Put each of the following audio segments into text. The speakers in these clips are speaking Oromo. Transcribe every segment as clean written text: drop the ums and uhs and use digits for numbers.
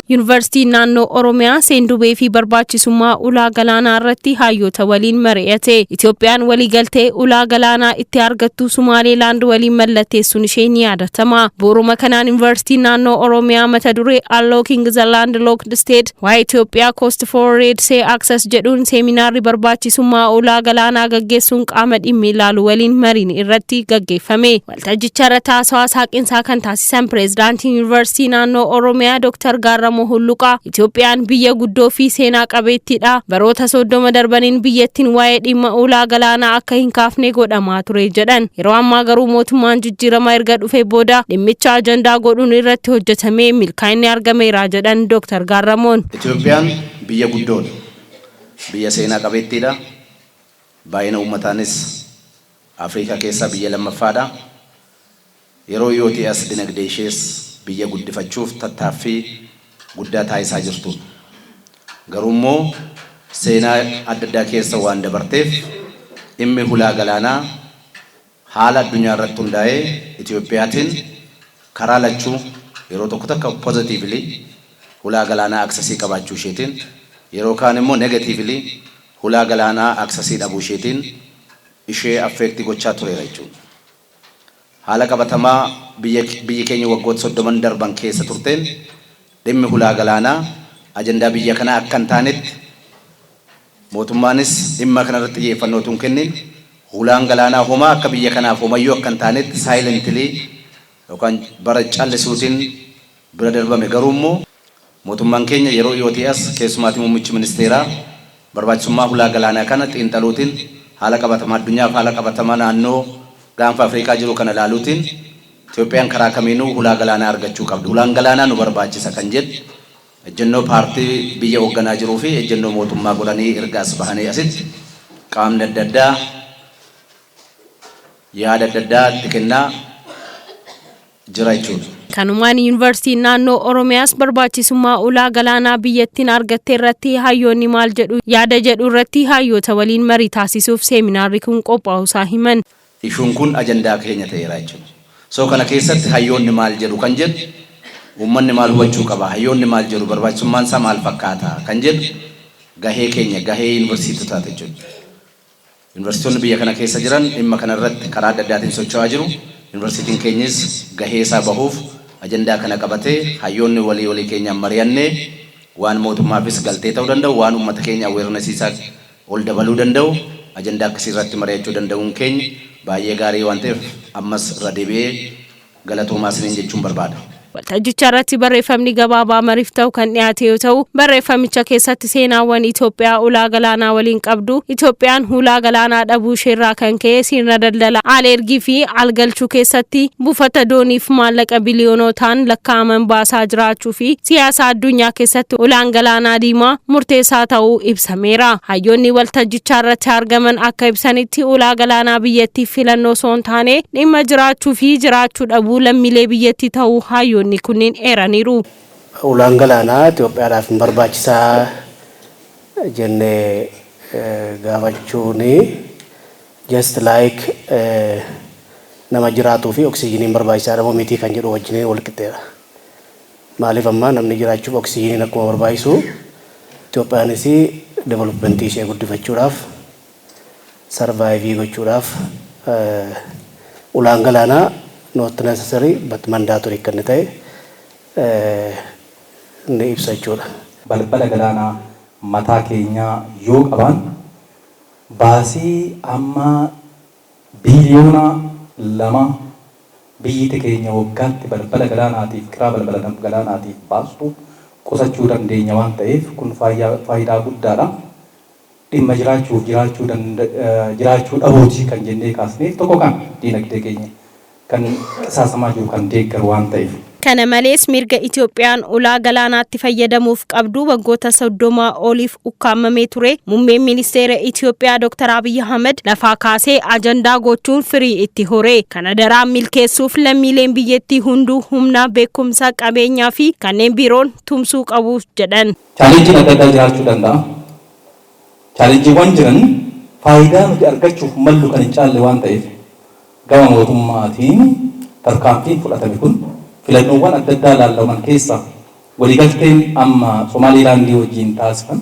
Yuunivarsiitii naannoo Oromiyaa Seendubee fi barbaachisummaa ulaa galaanaa irratti hayyoota waliin mari'ate. Itoophiyaan waliigaltee ulaa galaanaa itti argattu Somaaliilaand waliin mallatteessuun ishee ni yaadatama. Booruma kanaan Yuunivarsiitii naannoo Oromiyaa mata duree Unlocking the Landlocked State waa'ee Itoophiyaa Coast for Red Sea Access jedhuun seeminaarri barbaachisummaa ulaa galaanaa gaggeessuun qaama dhimmi ilaalu waliin mariin irratti gaggeeffame. Waltajjicha irratti haasawaa saaqinsaa kan taasisan pireezidaantiin Yuunivarsiitii naannoo Oromiyaa Dr. Gaarramoo Hulluqaa Itoophiyaan biyya guddoo fi seenaa qabeettiidha. Baroota 30 darbaniin biyyattiin waa'ee dhimma ulaa galaanaa akka hin kaafne godhamaa ture jedhan. Yeroo ammaa garuu mootummaan jijjiirama erga dhufee booda dhimmicha ajandaa godhuun irratti hojjetamee milkaa'inni argameera jedhan Dr. Gaarramoon. Itoophiyaan biyya guddoodha. Biyya seenaa qabeettiidha. Baay'ina uummataanis Afrikaa keessaa biyya lammaffaadha. Yeroo dhiyootti as dinagdee ishees biyya guddifachuuf tattaaffii guddaa taasisaa jirtu. Garuu immoo seenaa adda addaa keessa waan dabarteef dhimmi ulaa galaanaa haala addunyaa irratti hundaa'ee Itoophiyaatiin karaa lachuu yeroo tokko tokko positively ulaa galaanaa aksesii qabaachuu isheetiin yeroo kaan immoo negatively ulaa galaanaa aksesii dhabuu isheetiin ishee affeektii gochaa tureera jechuudha. Haala qabatamaa biyyi keenya waggoota 30 darban keessa turteen dhimmi ulaa galaanaa ajandaa biyya kanaa akka hin taanetti mootummaanis dhimma kanarratti xiyyeeffannoo tun kennin ulaan galaanaa homaa akka biyya kanaaf homayyuu akka hin taanetti silently yookaan bara callisuutiin bira darbame. Garuu immoo mootummaan keenya yeroo dhiyootii as keessumaatii muummichi ministeeraa barbaachisummaa ulaa galaanaa kana xiinxaluutiin haala qabatamaa addunyaaf haala qabatamaa naannoo gaanfa Afrikaa jiru kana ilaaluutiin Itoophiyaan karaa kamiinuu ulaa galaanaa argachuu qabdi. Ulaan galaanaa nu barbaachisa kan jedhu ejjennoo paartii biyya hoogganaa jiruu fi ejjennoo mootummaa godhanii erga as bahanii asitti qaamni adda addaa yaada adda addaa itti kennaa jira jechuudha. Kanumaan Yuunivarsiitiin naannoo Oromiyaas barbaachisummaa ulaa galaanaa biyyattiin argatte irratti hayyoonni maal jedhu yaada jedhu irratti hayyoota waliin marii taasisuuf seeminaarri kun qophaa'uusaa himan. Ishuun kun ajandaa keenya ta'eera jechuudha. So kana keessatti hayyoonni maal jedhu kan jedhu uummanni maal hubachuu qaba, hayyoonni maal jedhu barbaachisummaan isaa maal fakkaata kan jedhu gahee keenya gahee yuunivarsiitotaa jechuudha. Yuunivarsiitonni biyya kana keessa jiran dhimma kana irratti karaa adda addaatiin socho'aa jiru. Yuunivarsiitiin keenyas gahee isaa bahuuf ajandaa kana qabatee hayyoonni walii keenyaan mari'annee waan mootummaafis galtee ta'uu danda'u waan uummata keenya awareness isaa ol dabaluu danda'u ajandaa akkasii irratti mari'achuu danda'uun keenya baay'ee gaarii waan ta'eef ammas irra deebi'ee galatoomaa isiniin jechuun barbaada. Waltajjicha irratti barreeffamni gabaabaa mariif ta'u kan dhiyaate yoo ta'u barreeffamicha keessatti seenaawwan Itoophiyaa ulaa galaanaa waliin qabdu Itoophiyaan ulaa galaanaa dhabuu isheerraa kan ka'e sirna daldala alergii fi algalchuu keessatti buufata dooniif maallaqa biliyoonotaan lakkaa'aman baasaa jiraachuu fi siyaasa addunyaa keessatti ulaan galaanaa diimaa murteessaa ta'uu ibsameera. Hayyoonni waltajjicha irratti argaman akka ibsanitti ulaa galaanaa biyyattiif filannoo osoo hin taane dhimma jiraachuu fi jiraachuu dhabuu lammiilee biyyattii ta'uu hayyoonni kunniin eeraniiru. Ulaan galaanaa Itoophiyaadhaaf barbaachisaa jennee gaafachuun just like nama jiraatuu fi oksijiiniin barbaachisaadha moo miti kan jedhu wajjin wal qixxeedha. Maaliif ammaa namni jiraachuuf oksijiiniin akkuma barbaachisu Itoophiyaanis developmentii ishee guddifachuudhaaf sarvaayivii gochuudhaaf ulaan galaanaa not necessary but mandatory kan ta'e ni ibsa jechuudha. Balbala galaanaa mataa keenyaa yoo qaban baasii amma biliyoona 2 biyyi keenya waggaatti balbala galaanaatiif kiraa balbala galaanaatiif baastu qusachuu dandeenya waan ta'eef kun faayidaa guddaadha. Dhimma jiraachuu dhabuutii kan jennee kaasneef tokko kan diinagdee keenya kan qisaasamaa jiru kan deeggaru waan ta'eef. Kana malees mirga Itoophiyaan ulaa galaanaatti fayyadamuuf qabdu waggoota 30 oliif ukkaamamee ture. Muummeen ministeera Itoophiyaa Dr. Abiy Ahmed lafaa kaasee ajandaa gochuun firii itti hore. Kana daraan milkeessuuf lammiileen biyyattii hunduu humna beekumsa qabeenyaa fi kanneen biroon tumsuu qabu jedhan. Chaalenjiin adda addaa jiraachuu danda'a. Chaalenjiiwwan jiran faayidaa nuti argachuuf mallu kan hin caalle waan ta'eef gama mootummaatiin tarkaanfiin fudhatame kun filannoowwan adda addaa laallaman keessa waliigalteen amma Somaaliilaandii wajjin taasifamu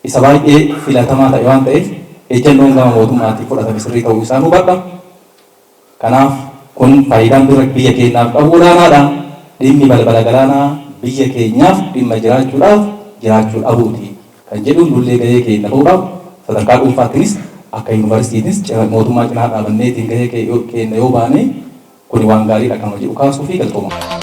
isa baay'ee filatamaa ta'e waan ta'eef ejjennoon gama mootummaatiin fudhatame sirrii ta'uu isaa hubadha. Kanaaf kun faayidaan biyya keenyaaf qabu olaanaadha. Dhimmi balbala galaanaa biyya keenyaaf dhimma jiraachuudhaaf jiraachuu dhabuuti kan jedhu nullee gahee keenya ta'uudhaaf sadarkaa dhuunfaattinis akka yuunivarsiitiinis mootummaa cinaa dhaabanneetiin gahee keenya yoo baane kun waan gaariidha kan hojii kaasuu fi galtooma.